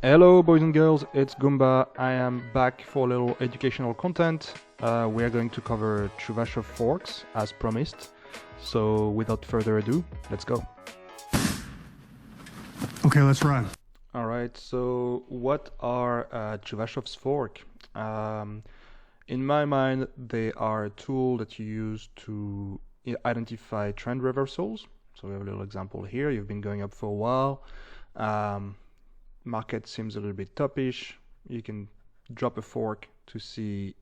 Hello boys and girls, it's Goomba. I am back for a little educational content. We are going to cover Chuvashov forks as promised. So without further ado, let's go. Okay, let's run. Alright, so what are Chuvashov's fork? In my mind, they are a tool that you use to identify trend reversals. So we have a little example here. You've been going up for a while. Market seems a little bit toppish. You can drop a fork to see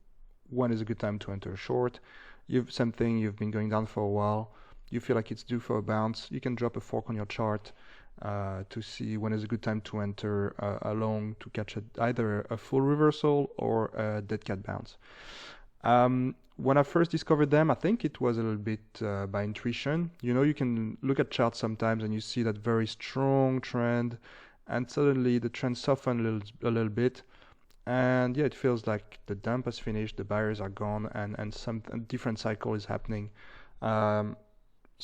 when is a good time to enter a short. You've been going down for a while. You feel like it's due for a bounce. You can drop a fork on your chart to see when is a good time to enter a long to catch either a full reversal or a dead cat bounce. When I first discovered them, I think it was a little bit by intuition. You know, you can look at charts sometimes and you see that very strong trend, and suddenly the trend softens a little bit, and yeah, it feels like the dump has finished, the buyers are gone, and some different cycle is happening. So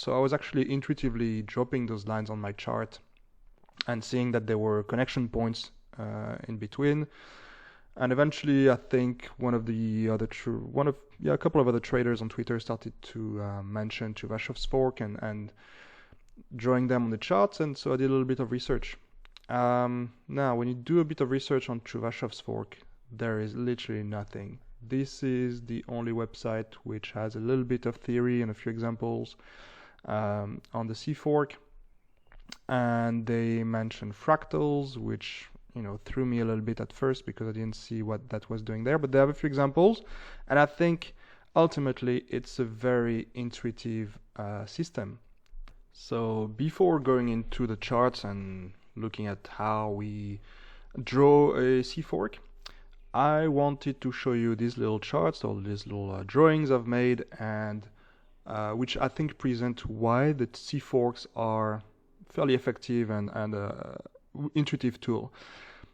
I was actually intuitively dropping those lines on my chart and seeing that there were connection points in between. And eventually, I think a couple of other traders on Twitter started to mention Chuvashov's fork and drawing them on the charts, and so I did a little bit of research. Now, when you do a bit of research on Chuvashov's fork, there is literally nothing. This is the only website which has a little bit of theory and a few examples on the C fork, and they mention fractals, which threw me a little bit at first because I didn't see what that was doing there, but they have a few examples, and I think ultimately it's a very intuitive system. So before going into the charts and looking at how we draw a C fork, I wanted to show you these little charts or these little drawings I've made, and which I think present why the C forks are fairly effective and intuitive tool.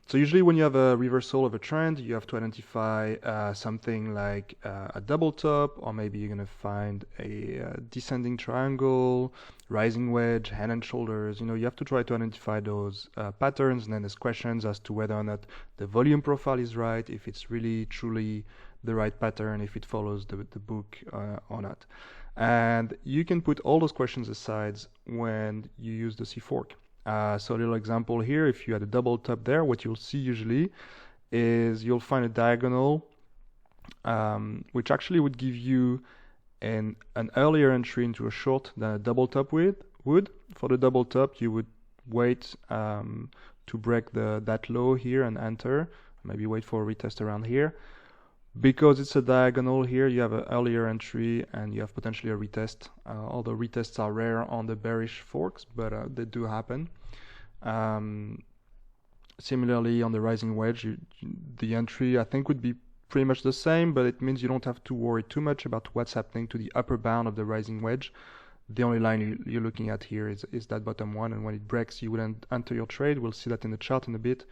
So usually when you have a reversal of a trend, you have to identify something like a double top, or maybe you're going to find a descending triangle, rising wedge, head and shoulders. You have to try to identify those patterns, and then there's questions as to whether or not the volume profile is right, if it's really truly the right pattern, if it follows the book or not. And you can put all those questions aside when you use the C fork. So a little example here, if you had a double top there, what you'll see usually is you'll find a diagonal, which actually would give you an earlier entry into a short than a double top would. For the double top, you would wait to break that low here and enter, maybe wait for a retest around here. Because it's a diagonal here, you have an earlier entry and you have potentially a retest. Although retests are rare on the bearish forks, but they do happen. Similarly, on the rising wedge, the entry I think would be pretty much the same, but it means you don't have to worry too much about what's happening to the upper bound of the rising wedge. The only line you're looking at here is that bottom one, and when it breaks, you would enter your trade. We'll see that in the chart in a bit.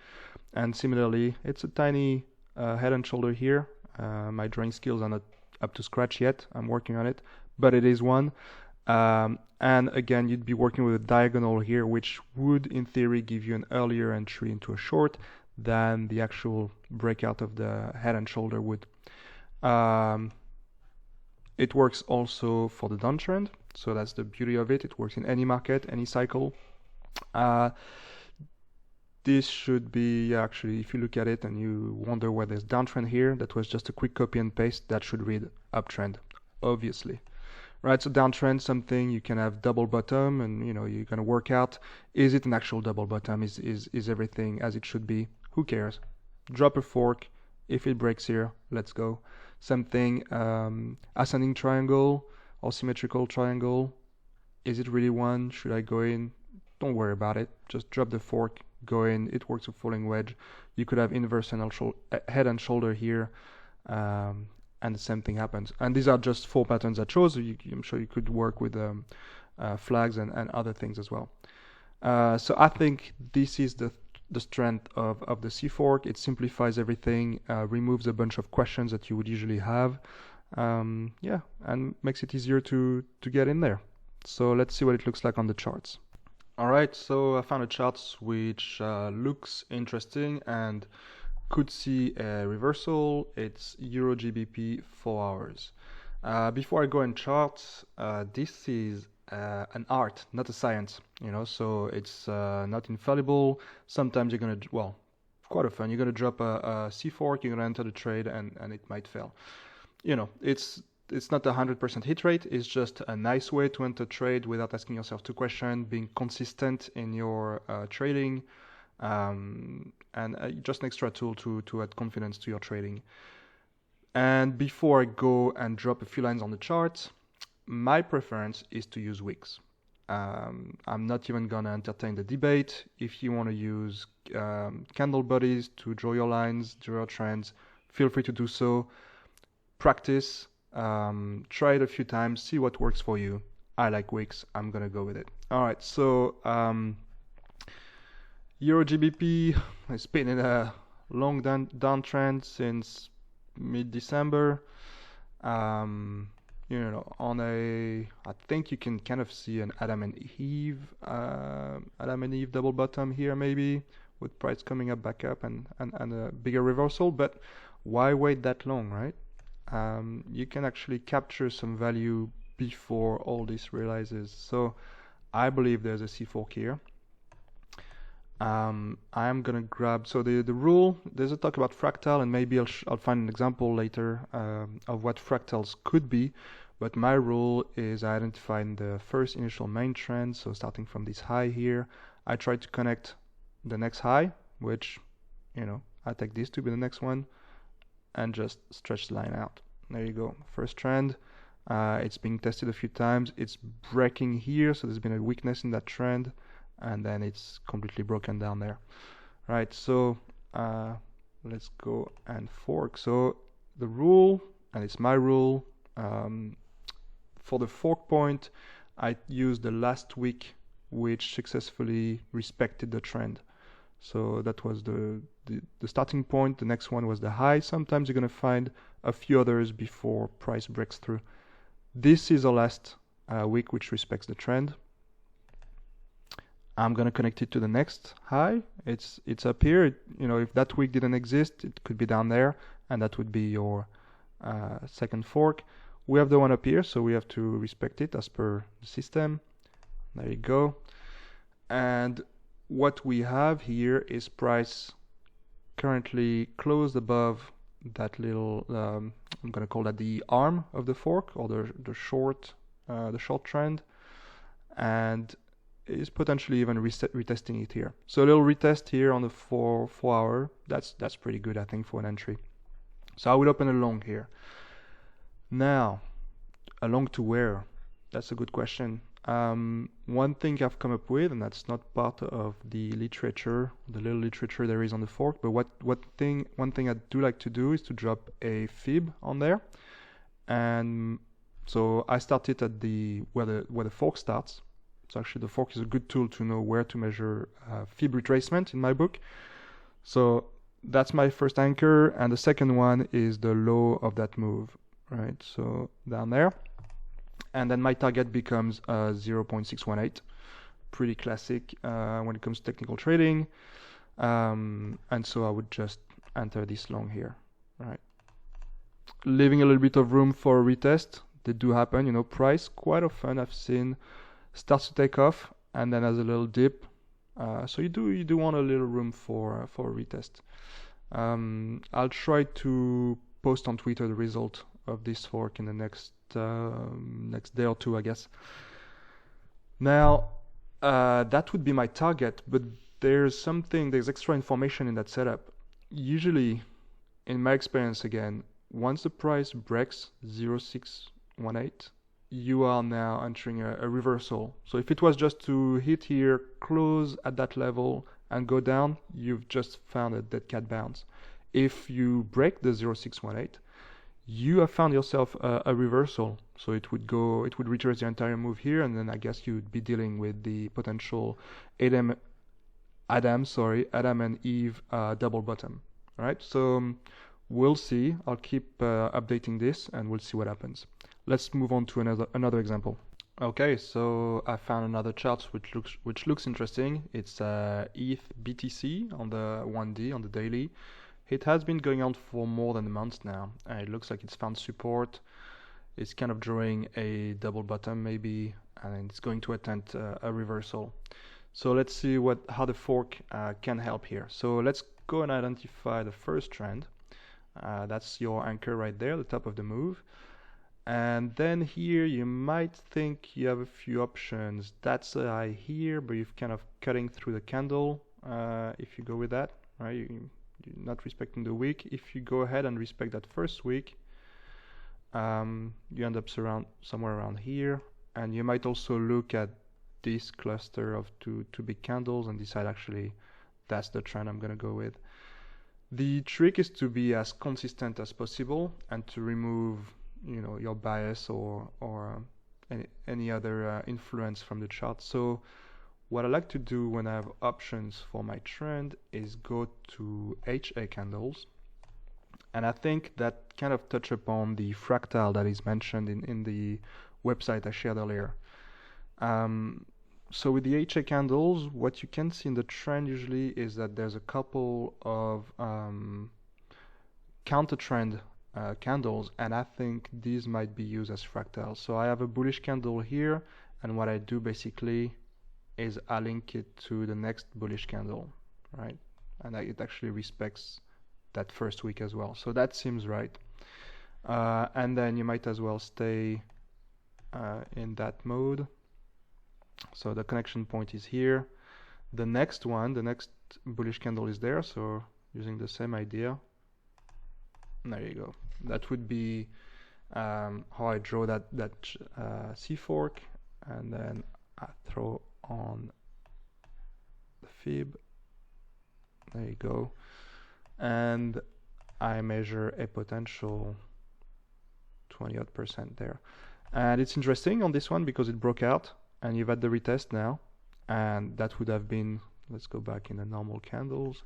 And similarly, it's a tiny head and shoulder here. My drawing skills are not up to scratch yet. I'm working on it, but it is one. And again, you'd be working with a diagonal here, which would, in theory, give you an earlier entry into a short than the actual breakout of the head and shoulder would. It works also for the downtrend, so that's the beauty of it. It works in any market, any cycle. This should be, actually, if you look at it and you wonder why there's downtrend here, that was just a quick copy and paste. That should read uptrend, obviously. Right, so downtrend, something you can have double bottom, and you're going to work out, is it an actual double bottom? Is everything as it should be? Who cares? Drop a fork. If it breaks here, let's go. Something, ascending triangle or symmetrical triangle. Is it really one? Should I go in? Don't worry about it. Just drop the fork. Go in. It works with falling wedge. You could have inverse head and shoulder here, and the same thing happens. And these are just 4 patterns I chose. I'm sure you could work with flags and other things as well. So I think this is the strength of the C fork. It simplifies everything, removes a bunch of questions that you would usually have, and makes it easier to get in there. So let's see what it looks like on the charts. All right, so I found a chart which looks interesting and could see a reversal. It's Euro GBP 4 hours. Before I go in charts, this is an art, not a science, so it's not infallible. Sometimes you're gonna, well, quite often you're gonna drop a C fork, you're gonna enter the trade and it might fail. It's not a 100% hit rate. It's just a nice way to enter trade without asking yourself two questions, being consistent in your trading, and just an extra tool to add confidence to your trading. And before I go and drop a few lines on the chart, my preference is to use wicks. I'm not even gonna entertain the debate. If you want to use candle bodies to draw your lines, draw your trends, feel free to do so. Practice. Try it a few times, see what works for you. I like wicks, I'm gonna go with it. All right, so Euro GBP has been in a long downtrend since mid-December. On I think you can kind of see an Adam and Eve double bottom here, maybe, with price coming up back up and a bigger reversal. But why wait that long, right? You can actually capture some value before all this realizes. So I believe there's a C fork here. I'm gonna grab, so the rule, there's a talk about fractal, and maybe I'll find an example later of what fractals could be, but my rule is identifying the first initial main trend. So starting from this high here, I try to connect the next high, which, I take this to be the next one, and just stretch the line out. There you go, first trend. It's being tested a few times. It's breaking here, so there's been a weakness in that trend, and then it's completely broken down there. Right, so let's go and fork. So the rule, and it's my rule, for the fork point, I used the last week which successfully respected the trend. So that was the starting point. The next one was the high. Sometimes you're going to find a few others before price breaks through. This is the last week which respects the trend. I'm going to connect it to the next high. It's up here. If that week didn't exist, it could be down there, and that would be your second fork. We have the one up here, so we have to respect it as per the system. There you go. And what we have here is price currently closed above that little, I'm going to call that the arm of the fork, or the short trend, and is potentially even retesting it here. So a little retest here on the 4 hour. That's pretty good, I think, for an entry. So I will open a long here. Now, a long to where? That's a good question. One thing I've come up with, and that's not part of the literature, the little literature there is on the fork, but one thing I do like to do is to drop a fib on there. And so I started at where the fork starts. So actually the fork is a good tool to know where to measure fib retracement in my book. So that's my first anchor, and the second one is the low of that move, right? So down there. And then my target becomes 0.618. Pretty classic when it comes to technical trading. And so I would just enter this long here, right? Leaving a little bit of room for a retest. They do happen, price quite often I've seen starts to take off and then has a little dip. So you do want a little room for a retest. I'll try to post on Twitter the result of this fork in the next day or two, I guess. Now, that would be my target, but there's extra information in that setup. Usually, in my experience again, once the price breaks 0.618, you are now entering a reversal. So if it was just to hit here, close at that level, and go down, you've just found a dead cat bounce. If you break the 0.618, you have found yourself a reversal. So it would retrace the entire move here, and then I guess you'd be dealing with the potential Adam and Eve double bottom. All right, so we'll see. I'll keep updating this, and we'll see what happens. Let's move on to another example. Okay, so I found another chart which looks interesting. It's ETH BTC on the 1D on the daily. It has been going on for more than a month now, and it looks like it's found support. It's kind of drawing a double bottom maybe, and it's going to attempt a reversal. So let's see how the fork can help here. So let's go and identify the first trend. That's your anchor right there, the top of the move. And then here you might think you have a few options. That's a high here, but you're kind of cutting through the candle if you go with that, right? You're not respecting the wick. If you go ahead and respect that first wick, you end up somewhere around here. And you might also look at this cluster of two big candles and decide actually that's the trend I'm going to go with. The trick is to be as consistent as possible and to remove your bias or any other influence from the chart. So what I like to do when I have options for my trend is go to HA candles, and I think that kind of touch upon the fractal that is mentioned in the website I shared earlier. So with the HA candles, what you can see in the trend usually is that there's a couple of counter trend candles, and I think these might be used as fractals. So I have a bullish candle here, and what I do basically is I link it to the next bullish candle, right? And it actually respects that first week as well. So that seems right. And then you might as well stay in that mode. So the connection point is here. The next bullish candle is there, so using the same idea. There you go. That would be how I draw that C fork, and then I throw on the fib. There you go. And I measure a potential 20% there. And it's interesting on this one because it broke out, and you've had the retest now, and that would have been, let's go back in the normal candles.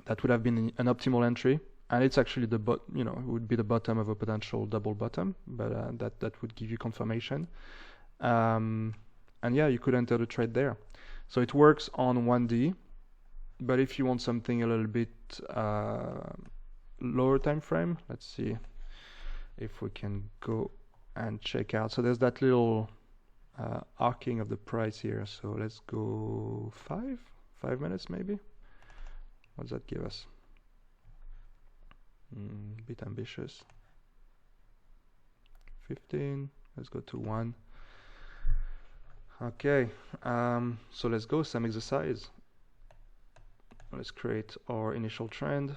That would have been an optimal entry, and it's actually it would be the bottom of a potential double bottom, but that would give you confirmation. And yeah, you could enter the trade there. So it works on 1D, but if you want something a little bit lower time frame, let's see if we can go and check out. So there's that little arcing of the price here. So let's go 5 minutes maybe. What does that give us? Bit ambitious. 15. Let's go to 1. Okay. So let's go. Same exercise. Let's create our initial trend.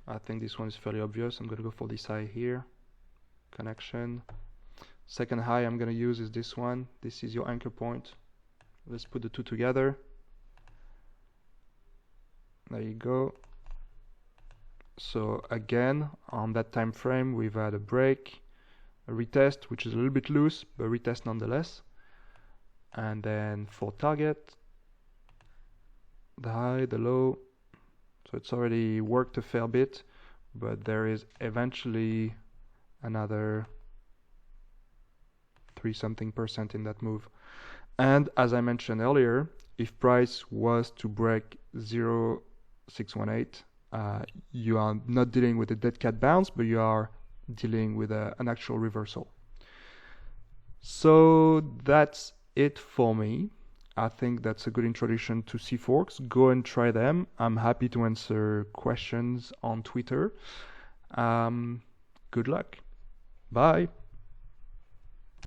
I think this one is fairly obvious. I'm going to go for this high here. Connection. Second high I'm going to use is this one. This is your anchor point. Let's put the two together. There you go. So again, on that time frame, we've had a break, a retest, which is a little bit loose, but retest nonetheless. And then for target, the high, the low. So it's already worked a fair bit, but there is eventually another 3-something% in that move. And as I mentioned earlier, if price was to break 0.618, you are not dealing with a dead cat bounce, but you are dealing with an actual reversal. So that's it for me. I think that's a good introduction to C forks. Go and try them. I'm happy to answer questions on Twitter. Good luck. Bye.